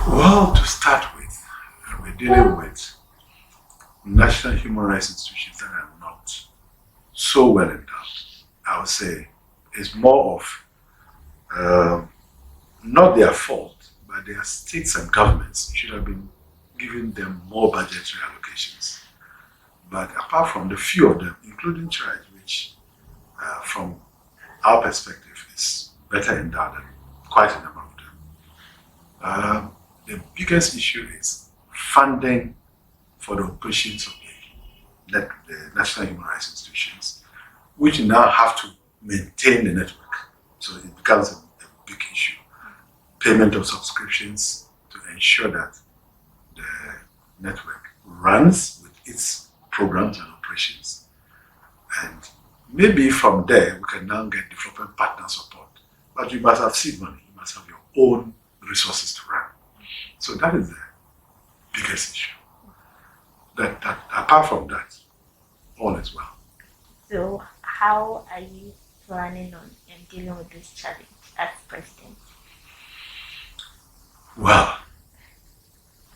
Well, to start with, we're dealing with national human rights institutions that are not so well endowed. I would say it's more of not their fault, but their states and governments should have been giving them more budgetary allocations. But apart from the few of them, including Chraj, which from our perspective is better endowed than quite a number of them, the biggest issue is funding for the operations of the national human rights institutions, which now have to maintain the network. So it becomes a big issue. Payment of subscriptions to ensure that the network runs with its programs and operations. And maybe from there we can now get development partner support. But you must have seed money, you must have your own resources to run. So that is the biggest issue. That apart from that, all is well. So how are you planning on dealing with this challenge as president? Well,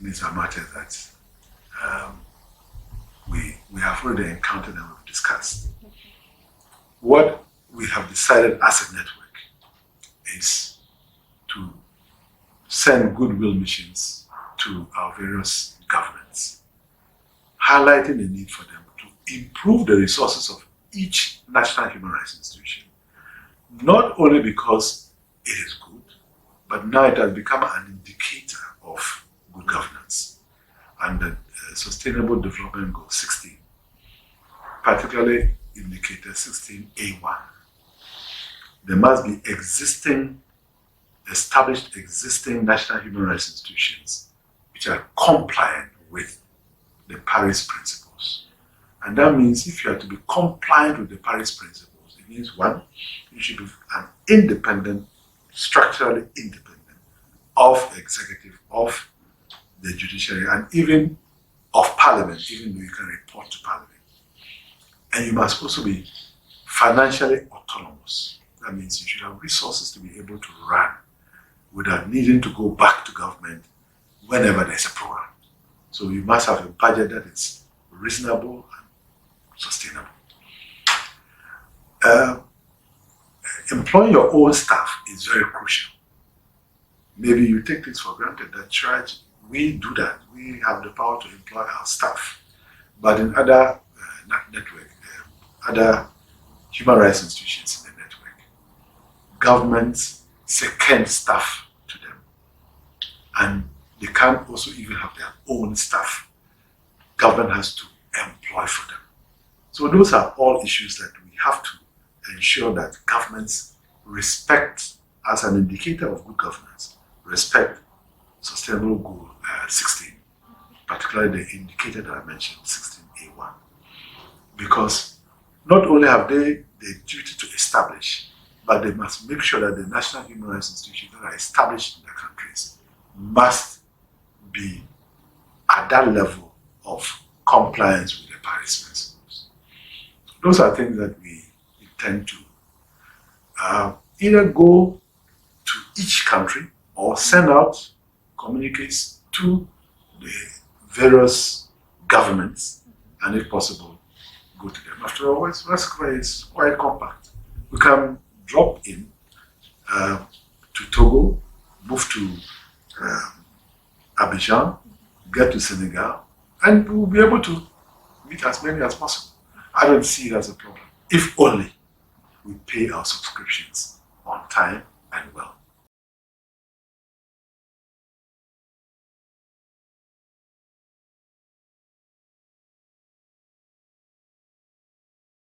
these are matters that we have already encountered and we've discussed. What we have decided as a network is to send goodwill missions to our various governments, highlighting the need for them to improve the resources of each national human rights institution, not only because it is good, but now it has become an indicator of good governance. And the Sustainable Development Goal 16, particularly indicator 16A1. There must be established existing national human rights institutions which are compliant with the Paris Principles. And that means if you are to be compliant with the Paris Principles, it means one, you should be an independent, structurally independent of executive, of the judiciary, and even of parliament, even though you can report to parliament. And you must also be financially autonomous. That means you should have resources to be able to run without needing to go back to government whenever there's a program. So you must have a budget that is reasonable and sustainable. Employing your own staff is very crucial. Maybe you take things for granted that Chraj, we do that. We have the power to employ our staff. But in other other human rights institutions in the network, governments second staff to them. And they can't also even have their own staff. Government has to employ for them. So those are all issues that we have to ensure that governments respect, as an indicator of good governance, respect Sustainable Goal 16, particularly the indicator that I mentioned, 16A1. Because not only have they the duty to establish, but they must make sure that the national human rights institutions that are established in their countries must be at that level of compliance with the Paris Principles. Those are things that we intend to either go to each country or send out communiques to the various governments, and if possible, go to them. After all, West Africa is quite compact. We can drop in to Togo, move to Abidjan, get to Senegal, and we'll be able to meet as many as possible. I don't see it as a problem, if only we pay our subscriptions on time and well.